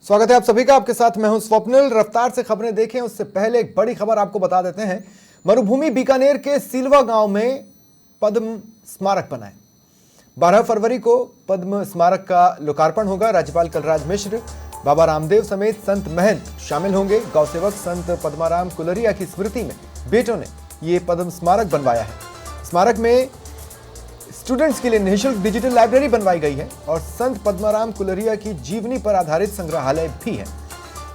स्वागत है आप सभी का। आपके साथ मैं हूं स्वप्निल। रफ्तार से खबरें देखें उससे पहले एक बड़ी खबर आपको बता देते हैं। मरुभूमि बीकानेर के सिलवा गांव में पद्म स्मारक बना है। 12 फरवरी को पद्म स्मारक का लोकार्पण होगा। राज्यपाल कलराज मिश्र, बाबा रामदेव समेत संत महंत शामिल होंगे। गौ सेवक संत पद्माराम कुलरिया की स्मृति में बेटों ने ये पद्म स्मारक बनवाया है। स्मारक में स्टूडेंट्स के लिए निःशुल्क डिजिटल लाइब्रेरी बनवाई गई है और संत पद्माराम कुलरिया की जीवनी पर आधारित संग्रहालय भी है।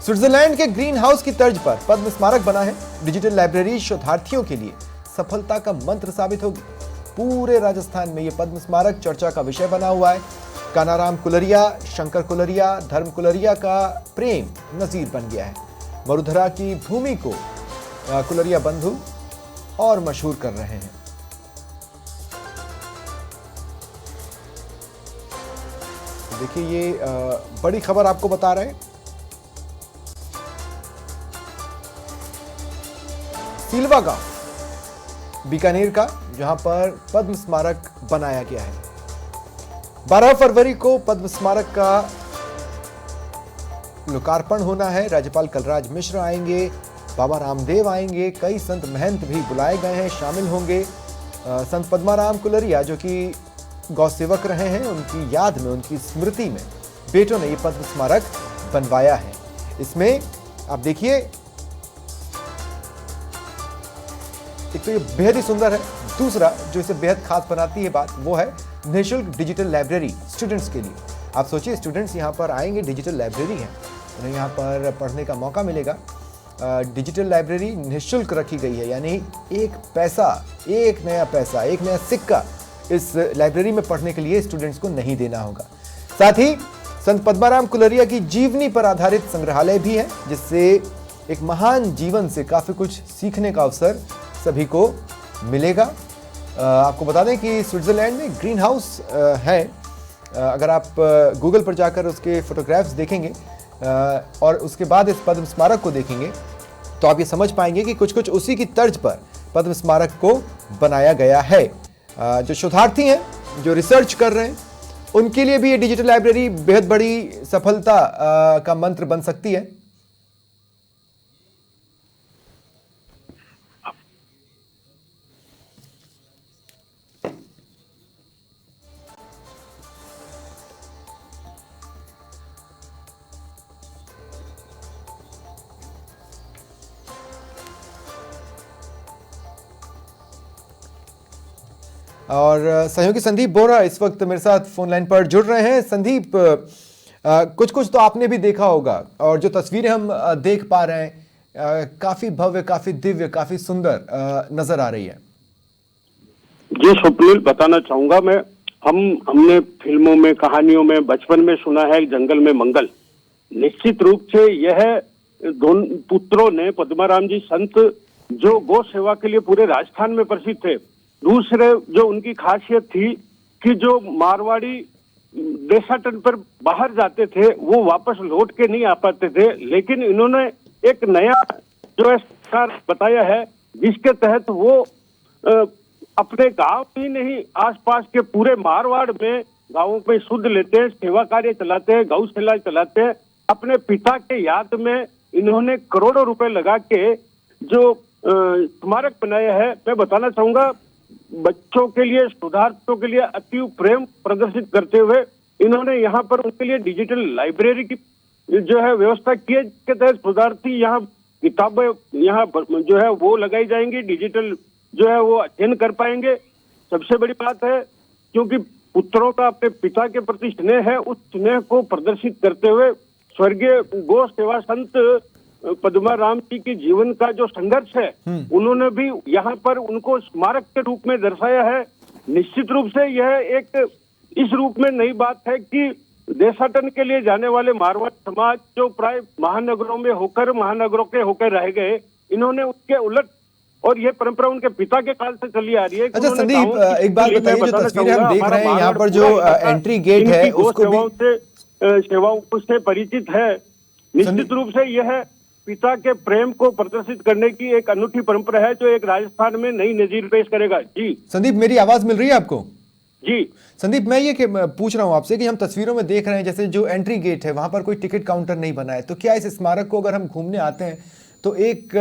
स्विट्जरलैंड के ग्रीन हाउस की तर्ज पर पद्म स्मारक बना है। डिजिटल लाइब्रेरी शोधार्थियों के लिए सफलता का मंत्र साबित होगी। पूरे राजस्थान में यह पद्म स्मारक चर्चा का विषय बना हुआ है। कानाराम कुलरिया, शंकर कुलरिया, धर्म कुलरिया का प्रेम नजीर बन गया है। वरुधरा की भूमि को कुलरिया बंधु और मशहूर कर रहे हैं। देखिए ये बड़ी खबर आपको बता रहे हैं। सिलवा गांव बीकानेर का, जहां पर पद्म स्मारक बनाया गया है। 12 फरवरी को पद्म स्मारक का लोकार्पण होना है। राज्यपाल कलराज मिश्र आएंगे, बाबा रामदेव आएंगे, कई संत महंत भी बुलाए गए हैं, शामिल होंगे। संत पद्माराम कुलरिया जो कि गौ सेवक रहे हैं, उनकी याद में, उनकी स्मृति में बेटों ने ये पद्म स्मारक बनवाया है। इसमें आप देखिए, एक तो ये बेहद ही सुंदर है। दूसरा जो इसे बेहद खास बनाती है बात, वो है निःशुल्क डिजिटल लाइब्रेरी स्टूडेंट्स के लिए। आप सोचिए, स्टूडेंट्स यहाँ पर आएंगे, डिजिटल लाइब्रेरी है, उन्हें यहाँ पर पढ़ने का मौका मिलेगा। डिजिटल लाइब्रेरी निःशुल्क रखी गई है, यानी एक पैसा, एक नया पैसा, एक नया सिक्का इस लाइब्रेरी में पढ़ने के लिए स्टूडेंट्स को नहीं देना होगा। साथ ही संत पद्माराम कुलरिया की जीवनी पर आधारित संग्रहालय भी है, जिससे एक महान जीवन से काफी कुछ सीखने का अवसर सभी को मिलेगा। आपको बता दें कि स्विट्जरलैंड में ग्रीन हाउस है। अगर आप गूगल पर जाकर उसके फोटोग्राफ्स देखेंगे और उसके बाद इस पद्म स्मारक को देखेंगे तो आप ये समझ पाएंगे कि कुछ कुछ उसी की तर्ज पर पद्म स्मारक को बनाया गया है। जो शोधार्थी हैं, जो रिसर्च कर रहे हैं, उनके लिए भी ये डिजिटल लाइब्रेरी बेहद बड़ी सफलता का मंत्र बन सकती है। और सहयोगी संदीप बोरा इस वक्त मेरे साथ फोन लाइन पर जुड़ रहे हैं। संदीप, कुछ कुछ तो आपने भी देखा होगा और जो तस्वीरें हम देख पा रहे हैं काफी भव्य, काफी दिव्य, काफी सुंदर नजर आ रही है। जी स्वप्निल, बताना चाहूंगा मैं, हमने फिल्मों में, कहानियों में, बचपन में सुना है जंगल में मंगल। निश्चित रूप से यह दोनों पुत्रों ने, पद्माराम जी संत, जो गौ सेवा के लिए पूरे राजस्थान में प्रसिद्ध थे। दूसरे जो उनकी खासियत थी कि जो मारवाड़ी देशाटन पर बाहर जाते थे वो वापस लौट के नहीं आ पाते थे, लेकिन इन्होंने एक नया जो है सरकार बताया है, जिसके तहत वो अपने गांव ही नहीं, आसपास के पूरे मारवाड़ में गांवों में शुद्ध लेते हैं, सेवा कार्य चलाते हैं, गौशाला चलाते हैं। अपने पिता के याद में इन्होंने करोड़ों रुपए लगा के जो स्मारक बनाया है। मैं बताना चाहूंगा, बच्चों के लिए, शोधार्थियों के लिए अति प्रेम प्रदर्शित करते हुए इन्होंने यहाँ पर उनके लिए डिजिटल लाइब्रेरी की जो है व्यवस्था की है, जिसके तहत शोधार्थी यहाँ किताबें यहाँ जो है वो लगाई जाएंगी, डिजिटल जो है वो अध्ययन कर पाएंगे। सबसे बड़ी बात है, क्योंकि पुत्रों का अपने पिता के प्रति स्नेह है, उस स्नेह को प्रदर्शित करते हुए स्वर्गीय गौ सेवा संत पद्माराम जी के जीवन का जो संघर्ष है, उन्होंने भी यहाँ पर उनको स्मारक के रूप में दर्शाया है। निश्चित रूप से यह एक इस रूप में नई बात है कि देशाटन के लिए जाने वाले मारवाड़ समाज जो प्राय महानगरों में होकर, महानगरों के होकर रह गए, इन्होंने उसके उलट, और यह परंपरा उनके पिता के काल से चली आ रही है। अच्छा संदीप, एक बात बताइए, जो तस्वीरें हम देख रहे हैं यहाँ पर, जो एंट्री गेट है उसको भी सेवाओं से परिचित है। निश्चित रूप से यह पिता के प्रेम को प्रदर्शित करने की एक अनूठी परंपरा है, जो एक राजस्थान में नई नजीर पेश करेगा। जी संदीप, मेरी आवाज मिल रही है आपको? जी संदीप, मैं ये पूछ रहा हूँ आपसे कि हम तस्वीरों में देख रहे हैं जैसे जो एंट्री गेट है वहां पर कोई टिकट काउंटर नहीं बना है, तो क्या इस स्मारक को अगर हम घूमने आते हैं तो एक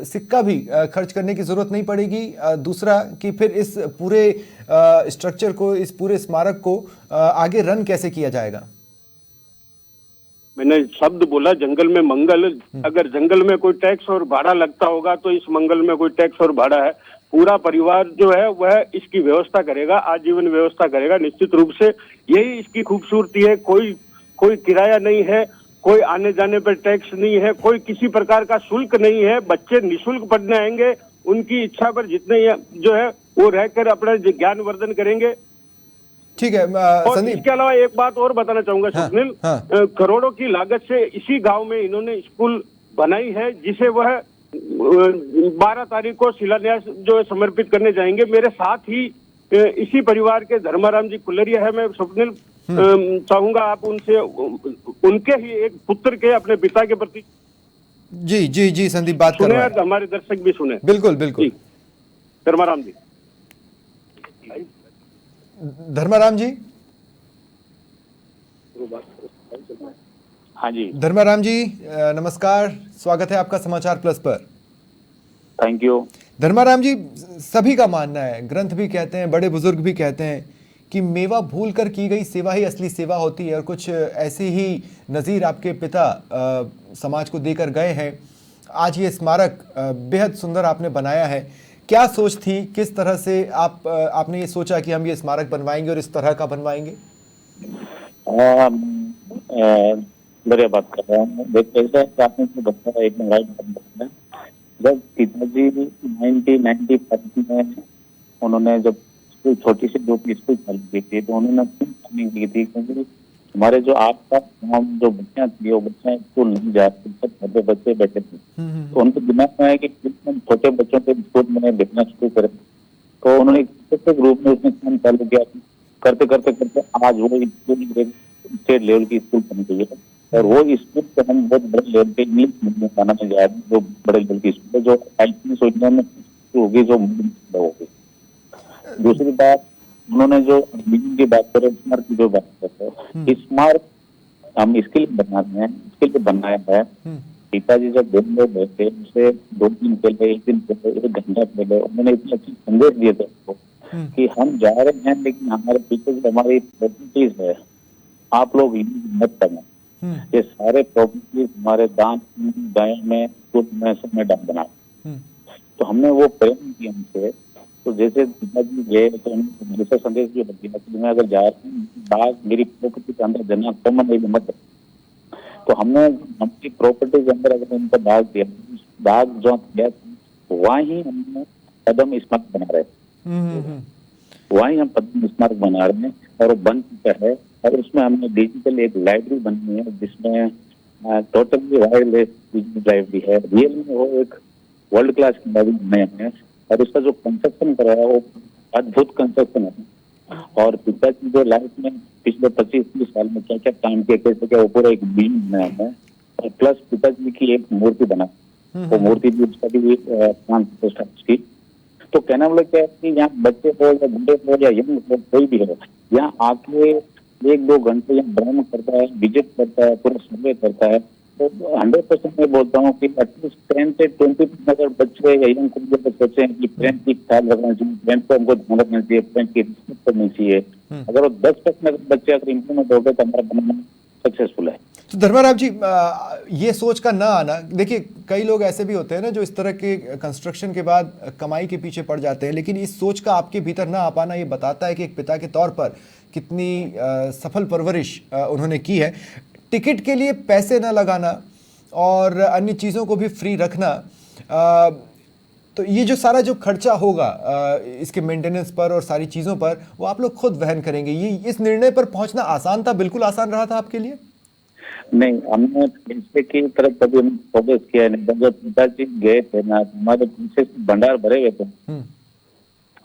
सिक्का भी खर्च करने की जरूरत नहीं पड़ेगी? दूसरा कि फिर इस पूरे स्ट्रक्चर को, इस पूरे स्मारक को आगे रन कैसे किया जाएगा? मैंने शब्द बोला जंगल में मंगल। अगर जंगल में कोई टैक्स और भाड़ा लगता होगा तो इस मंगल में कोई टैक्स और भाड़ा है? पूरा परिवार जो है वह इसकी व्यवस्था करेगा, आजीवन व्यवस्था करेगा निश्चित रूप से। यही इसकी खूबसूरती है। कोई कोई किराया नहीं है, कोई आने जाने पर टैक्स नहीं है, कोई किसी प्रकार का शुल्क नहीं है। बच्चे निःशुल्क पढ़ने आएंगे, उनकी इच्छा पर जितने जो है वो रहकर अपना ज्ञान वर्धन करेंगे। ठीक है और संदीप। इसके अलावा एक बात और बताना चाहूंगा स्वप्निल, करोड़ों की लागत से इसी गांव में इन्होंने स्कूल बनाई है, जिसे वह 12 तारीख को शिलान्यास जो है समर्पित करने जाएंगे। मेरे साथ ही इसी परिवार के धर्माराम जी कुल्लरिया है। मैं स्वप्निल चाहूंगा आप उनसे, उनके ही एक पुत्र के अपने पिता के प्रति जी जी जी संदीप, बात सुने करवाएं। और हमारे दर्शक भी सुने। बिल्कुल बिल्कुल। धर्माराम जी। धर्माराम जी। हाँ जी, धर्माराम जी नमस्कार, स्वागत है आपका समाचार प्लस पर। Thank you. धर्माराम जी, सभी का मानना है, ग्रंथ भी कहते हैं, बड़े बुजुर्ग भी कहते हैं कि मेवा भूल कर की गई सेवा ही असली सेवा होती है, और कुछ ऐसे ही नज़ीर आपके पिता समाज को देकर गए हैं। आज ये स्मारक बेहद सुंदर आपने बनाया है। क्या सोच थी, किस तरह से आपने ये सोचा कि हम ये स्मारक बनवाएंगे और इस तरह का बनवाएंगे? बढ़िया बात कर रहा हूँ। देखिए आपने जो बताया एकदम राइट बात बताया। जब पिताजी 1995 में उन्होंने जब स्कूल छोटी सी जो स्कूल चालू की थी, तो उन्होंने प्लानिंग की थी, क्योंकि हमारे जो आसपास गाँव जो बच्चियां थी वो बच्चे स्कूल नहीं जाते, सब छोटे बच्चे बैठे थे। तो उनके दिमाग में है कि हम छोटे बच्चों को स्कूल में भेजना शुरू करें। तो उन्होंने छोटे ग्रुप में उसमें काम चालू किया। करते करते करते आज वो स्कूल स्टेट लेवल की स्कूल बन गई है, और वो स्कूल को हम बहुत बड़े लेवल पे इंग्लिश मीडियम बनाना में जा रहे हैं, जो बड़े लेवल की स्कूल है, जो ICS योजना में होगी, जो होगी। दूसरी बात, उन्होंने जो बिल्डिंग की बात करें, स्मारक की जो बात करते हैं, स्मारक हम इसके लिए बना रहे हैं, इसके लिए बनाया है। पिताजी जब दिन में बैठे, उसे 2 दिन पहले, 1 दिन पहले, 1 घंटा पहले उन्होंने इतने अच्छे संदेश दिए थे कि हम जा रहे हैं, लेकिन हमारे पीछे जो हमारी प्रॉपर्टीज है, आप लोग मत करना। ये सारे प्रॉपर्टीज हमारे दान में खुद में सब में दान बना। तो हमने वो प्रेम किया हमसे। तो जैसे पिताजी गए तो हमने दूसरा संदेश जो दिया कि मैं अगर जा रहा हूँ, दाग मेरी प्रॉपर्टी के अंदर देना कॉमन नहीं मत। तो हमने हमारी प्रॉपर्टी के अंदर अगर उनको दाग दिया, दाग जो दिया वहाँ ही हमने कदम स्मारक बना रहे हैं, वहीं हम पद्म स्मारक बना रहे हैं, और वो बन चुका है। और उसमें हमने डिजिटल एक लाइब्रेरी बनी है, जिसमें टोटली वायरलेस लाइब्रेरी है। रियल में वो एक वर्ल्ड क्लास की लाइब्रेरी बनाए हैं, और उसका जो कंस्ट्रक्शन करा है वो अद्भुत कंस्ट्रक्शन है। और पिताजी जो लाइफ में पिछले 25-30 साल में क्या क्या काम किया, कैसे क्या, वो पूरा एक बिल्डिंग बनाया है। और प्लस पिताजी की एक मूर्ति बना, वो मूर्ति भी उसका भी प्राण प्रतिष्ठा उसकी। तो कहना मतलब क्या है कि यहाँ बच्चे हो या बूढ़े हो या यंग हो, कोई भी हो, यहाँ आके 1-2 घंटे यहाँ भ्रमण करता है, विजिट करता है, पूरा सर्वे करता है। तो 100% मैं बोलता हूँ कि एटलीस्ट 10 से 20% अगर बच्चे या यंग को सोचे हैं कि फ्रेंड की ख्याल रखना चाहिए, फ्रेंड को हमको ध्यान रखना चाहिए, फ्रेंड की रिस्पेक्ट करनी चाहिए, अगर वो 10% बच्चे अगर इम्प्लीमेंट हो गए तो हमारा बनाना सक्सेसफुल है। तो धर्माराम जी, ये सोच का ना आना, देखिए कई लोग ऐसे भी होते हैं ना जो इस तरह के कंस्ट्रक्शन के बाद कमाई के पीछे पड़ जाते हैं, लेकिन इस सोच का आपके भीतर ना आ पाना ये बताता है कि एक पिता के तौर पर कितनी सफल परवरिश उन्होंने की है। टिकट के लिए पैसे ना लगाना और अन्य चीज़ों को भी फ्री रखना, तो ये जो सारा जो खर्चा होगा इसके मेंटेनेंस पर और सारी चीज़ों पर, वो आप लोग खुद वहन करेंगे। ये इस निर्णय पर पहुंचना आसान था? बिल्कुल आसान रहा था आपके लिए? नहीं, हमने पैसे की तरफ कभी हम फोकस किया नहीं। जब पिताजी गए थे ना, हमारे पीछे भंडार भरे हुए थे,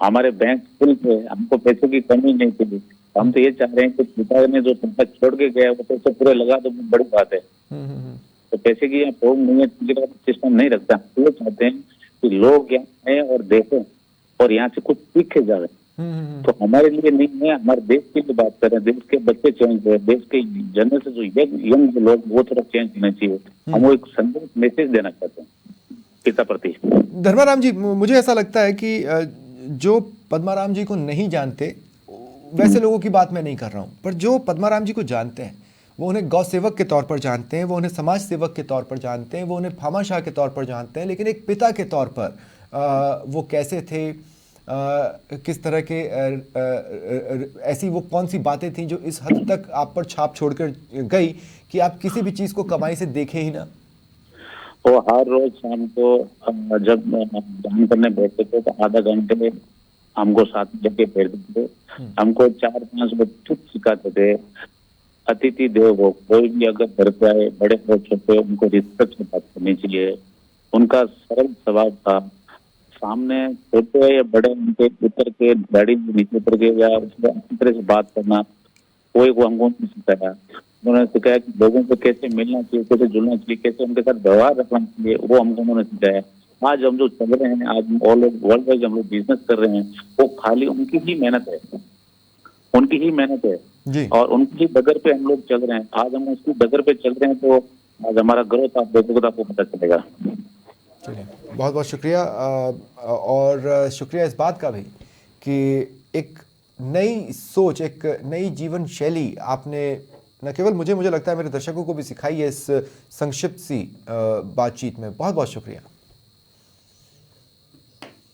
हमारे बैंक फुल थे, हमको पैसों की कमी नहीं थी। हम तो ये चाह रहे हैं कि पिता ने जो पैसा छोड़ के गया वो पैसे पूरे लगा दो, बड़ी बात है। तो पैसे की यहाँ प्रॉब्लम नहीं है, सिस्टम नहीं रखता। तो वो चाहते हैं कि लोग यहाँ आए और देखें और यहाँ से कुछ सीखे जाए। तो हमारे लिए नहीं है, हमारे देश के लिए बात कर रहे हैं। देश के बच्चे चेंज हुए, देश के जनरेशन जो यंग लोग वो थोड़ा चेंज होना चाहिए। हम वो एक संदेश मैसेज देना चाहते हैं पिता प्रति। धर्माराम जी, मुझे ऐसा लगता है कि जो पद्माराम जी को नहीं जानते वैसे लोगों की बात मैं नहीं कर रहा हूँ, पर जो पद्माराम जी को जानते हैं वो उन्हें गौ सेवक के तौर पर जानते हैं, वो उन्हें समाज सेवक के तौर पर जानते हैं, वो उन्हें भामाशाह के तौर पर जानते हैं, लेकिन एक पिता के तौर पर वो कैसे थे, किस तरह के ऐसी वो कौन सी बातें थी जो इस हद तक आप पर छाप छोड़कर गई कि आप किसी भी चीज़ को कमाई से देखे ही ना। वो हर रोज शाम को जब ध्यान करने बैठते थे तो आधा घंटे हमको साथ में लेके बैठते थे। हमको 4-5 लोग चुप सिखाते थे। अतिथि देवो भव, कोई भी अगर घर पे आए, बड़े हो छोटे, उनको रिस्पेक्ट से बात करनी चाहिए। उनका सरल स्वभाव था। सामने छोटे या बड़े उनके उतर के गाड़ी में नीचे उतर के या अच्छी तरह से बात करना, कोई को हमको नहीं सिखाया। उन्होंने सिखाया कि लोगों को कैसे मिलना चाहिए, कैसे जुड़ना चाहिए, कैसे उनके साथ व्यवहार रखना चाहिए, वो हमको उन्होंने सिखाया। आज हम जो चल रहे हैं, आज ऑल ओवर वर्ल्ड वाइड हम लोग बिजनेस कर रहे हैं, वो खाली उनकी ही मेहनत है, उनकी ही मेहनत है जी। और उनकी डगर पे हम लोग चल रहे हैं। आज हम उसकी डगर पे चल रहे हैं तो आज हमारा ग्रोथ आप देखोगे तो आपको पता चलेगा। चलिए, बहुत बहुत शुक्रिया। और शुक्रिया इस बात का भी कि एक नई सोच, एक नई जीवन शैली आपने न केवल मुझे लगता है मेरे दर्शकों को भी सिखाई है इस संक्षिप्त सी बातचीत में। बहुत बहुत शुक्रिया।